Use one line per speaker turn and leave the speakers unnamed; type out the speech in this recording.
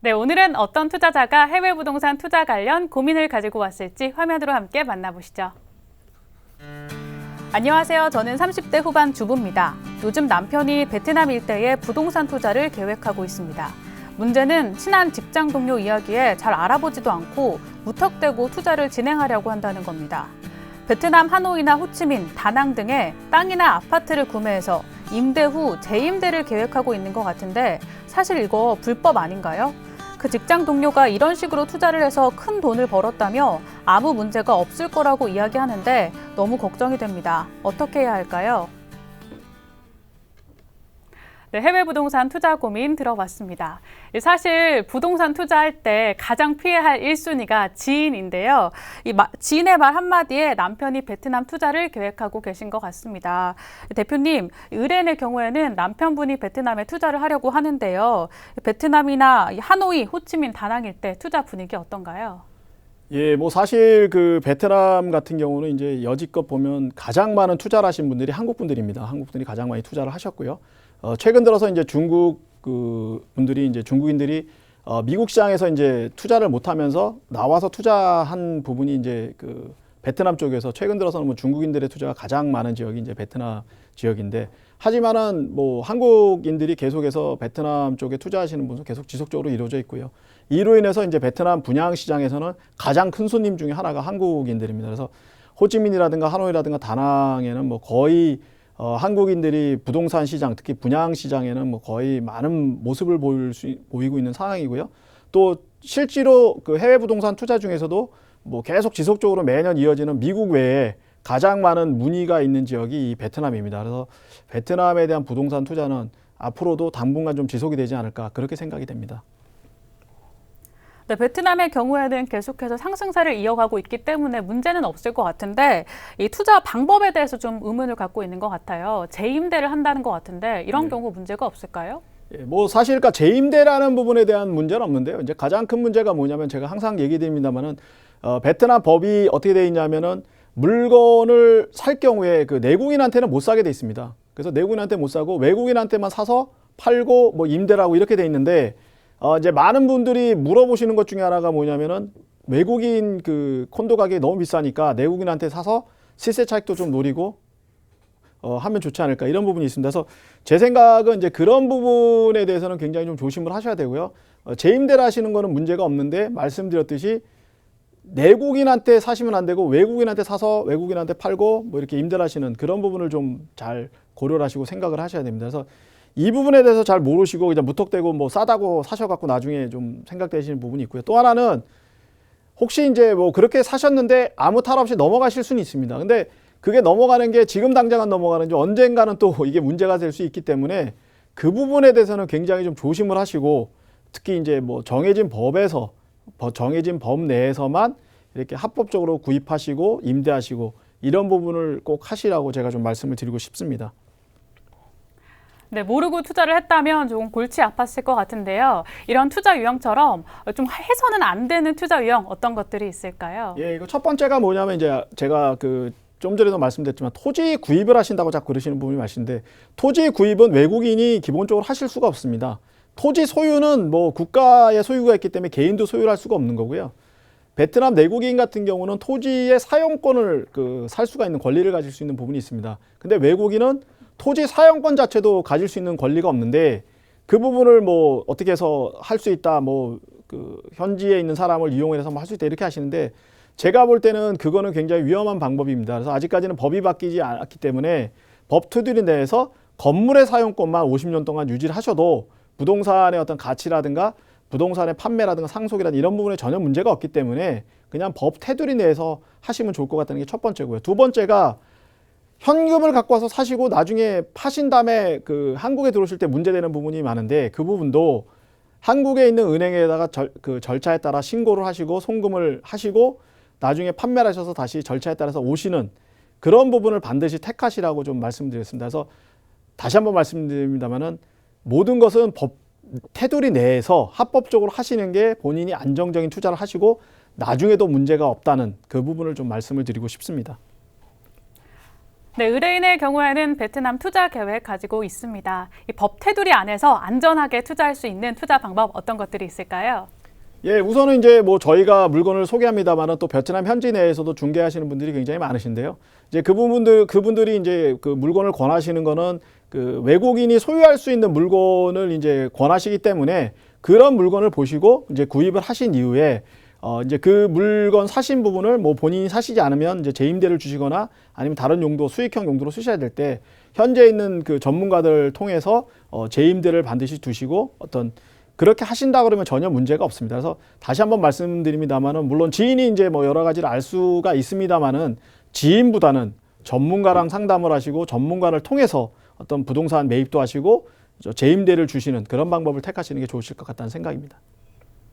네, 오늘은 어떤 투자자가 해외 부동산 투자 관련 고민을 가지고 왔을지 화면으로 함께 만나보시죠. 안녕하세요. 저는 30대 후반 주부입니다. 요즘 남편이 베트남 일대에 부동산 투자를 계획하고 있습니다. 문제는 친한 직장 동료 이야기에 잘 알아보지도 않고 무턱대고 투자를 진행하려고 한다는 겁니다. 베트남 하노이나 호치민, 다낭 등의 땅이나 아파트를 구매해서 임대 후 재임대를 계획하고 있는 것 같은데 사실 이거 불법 아닌가요? 그 직장 동료가 이런 식으로 투자를 해서 큰 돈을 벌었다며 아무 문제가 없을 거라고 이야기하는데 너무 걱정이 됩니다. 어떻게 해야 할까요? 네, 해외 부동산 투자 고민 들어봤습니다. 사실 부동산 투자할 때 가장 피해야 할 1순위가 지인인데요. 지인의 말 한마디에 남편이 베트남 투자를 계획하고 계신 것 같습니다. 대표님, 의뢰인의 경우에는 남편분이 베트남에 투자를 하려고 하는데요. 베트남이나 하노이, 호치민, 다낭 일대 투자 분위기 어떤가요?
예, 뭐 사실 그 베트남 같은 경우는 이제 여지껏 보면 가장 많은 투자를 하신 분들이 한국 분들입니다. 한국 분들이 가장 많이 투자를 하셨고요. 최근 들어서 이제 중국 중국인들이 미국 시장에서 이제 투자를 못하면서 나와서 투자한 부분이 이제 그 베트남 쪽에서 최근 들어서는 뭐 중국인들의 투자가 가장 많은 지역이 이제 베트남 지역인데, 하지만은 뭐 한국인들이 계속해서 베트남 쪽에 투자하시는 분은 계속 지속적으로 이루어져 있고요. 이로 인해서 이제 베트남 분양 시장에서는 가장 큰 손님 중에 하나가 한국인들입니다. 그래서 호치민이라든가 하노이라든가 다낭에는 뭐 거의 한국인들이 부동산 시장, 특히 분양 시장에는 뭐 거의 많은 모습을 보이고 있는 상황이고요. 또 실제로 그 해외 부동산 투자 중에서도 뭐 계속 지속적으로 매년 이어지는 미국 외에 가장 많은 문의가 있는 지역이 이 베트남입니다. 그래서 베트남에 대한 부동산 투자는 앞으로도 당분간 좀 지속이 되지 않을까, 그렇게 생각이 됩니다.
네, 베트남의 경우에는 계속해서 상승세를 이어가고 있기 때문에 문제는 없을 것 같은데 이 투자 방법에 대해서 좀 의문을 갖고 있는 것 같아요. 재임대를 한다는 것 같은데 이런 경우 문제가 없을까요?
예, 뭐 사실 그러니까 재임대라는 부분에 대한 문제는 없는데요. 이제 가장 큰 문제가 뭐냐면, 제가 항상 얘기드립니다만은 베트남 법이 어떻게 돼 있냐면은 물건을 살 경우에 그 내국인한테는 못 사게 돼 있습니다. 그래서 내국인한테 못 사고 외국인한테만 사서 팔고 뭐 임대라고 이렇게 돼 있는데, 이제 많은 분들이 물어보시는 것 중에 하나가 뭐냐면은 외국인 그 콘도 가격이 너무 비싸니까 내국인한테 사서 시세 차익도 좀 노리고 하면 좋지 않을까, 이런 부분이 있습니다. 그래서 제 생각은 이제 그런 부분에 대해서는 굉장히 좀 조심을 하셔야 되고요. 재임대를 하시는 거는 문제가 없는데, 말씀드렸듯이 내국인한테 사시면 안 되고 외국인한테 사서 외국인한테 팔고 뭐 이렇게 임대를 하시는 그런 부분을 좀 잘 고려를 하시고 생각을 하셔야 됩니다. 그래서 이 부분에 대해서 잘 모르시고 그냥 무턱대고 뭐 싸다고 사셔갖고 나중에 좀 생각되시는 부분이 있고요. 또 하나는 혹시 이제 뭐 그렇게 사셨는데 아무 탈 없이 넘어가실 수는 있습니다. 근데 그게 넘어가는 게 지금 당장은 넘어가는지 언젠가는 또 이게 문제가 될 수 있기 때문에 그 부분에 대해서는 굉장히 좀 조심을 하시고, 특히 이제 뭐 정해진 법 내에서만 이렇게 합법적으로 구입하시고 임대하시고 이런 부분을 꼭 하시라고 제가 좀 말씀을 드리고 싶습니다.
네, 모르고 투자를 했다면 조금 골치 아팠을 것 같은데요. 이런 투자 유형처럼 좀 해서는 안 되는 투자 유형 어떤 것들이 있을까요?
예, 이거 첫 번째가 뭐냐면, 이제 제가 좀 전에도 말씀드렸지만 토지 구입을 하신다고 자꾸 그러시는 부분이 많으신데, 토지 구입은 외국인이 기본적으로 하실 수가 없습니다. 토지 소유는 뭐 국가의 소유가 있기 때문에 개인도 소유를 할 수가 없는 거고요. 베트남 내국인 같은 경우는 토지의 사용권을 살 수가 있는 권리를 가질 수 있는 부분이 있습니다. 근데 외국인은 토지 사용권 자체도 가질 수 있는 권리가 없는데, 그 부분을 뭐 어떻게 해서 할 수 있다, 뭐 현지에 있는 사람을 이용해서 할 수 있다 이렇게 하시는데, 제가 볼 때는 그거는 굉장히 위험한 방법입니다. 그래서 아직까지는 법이 바뀌지 않았기 때문에 법 테두리 내에서 건물의 사용권만 50년 동안 유지를 하셔도 부동산의 어떤 가치라든가 부동산의 판매라든가 상속이라든가 이런 부분에 전혀 문제가 없기 때문에 그냥 법 테두리 내에서 하시면 좋을 것 같다는 게 첫 번째고요. 두 번째가 현금을 갖고 와서 사시고 나중에 파신 다음에 그 한국에 들어오실 때 문제되는 부분이 많은데, 그 부분도 한국에 있는 은행에다가 그 절차에 따라 신고를 하시고 송금을 하시고 나중에 판매를 하셔서 다시 절차에 따라서 오시는 그런 부분을 반드시 택하시라고 좀 말씀드렸습니다. 그래서 다시 한번 말씀드립니다만은 모든 것은 법 테두리 내에서 합법적으로 하시는 게 본인이 안정적인 투자를 하시고 나중에도 문제가 없다는 그 부분을 좀 말씀을 드리고 싶습니다.
네, 의뢰인의 경우에는 베트남 투자 계획 가지고 있습니다. 이 법 테두리 안에서 안전하게 투자할 수 있는 투자 방법 어떤 것들이 있을까요?
예, 우선은 이제 뭐 저희가 물건을 소개합니다만은 또 베트남 현지 내에서도 중개하시는 분들이 굉장히 많으신데요. 이제 그분들이 이제 그 물건을 권하시는 거는 그 외국인이 소유할 수 있는 물건을 이제 권하시기 때문에 그런 물건을 보시고 이제 구입을 하신 이후에 이제 그 물건 사신 부분을 뭐 본인이 사시지 않으면 이제 재임대를 주시거나 아니면 다른 용도 수익형 용도로 쓰셔야 될 때 현재 있는 그 전문가들 통해서 재임대를 반드시 두시고 어떤 그렇게 하신다 그러면 전혀 문제가 없습니다. 그래서 다시 한번 말씀드립니다만은 물론 지인이 이제 뭐 여러 가지를 알 수가 있습니다만은 지인보다는 전문가랑 상담을 하시고 전문가를 통해서 어떤 부동산 매입도 하시고 재임대를 주시는 그런 방법을 택하시는 게 좋으실 것 같다는 생각입니다.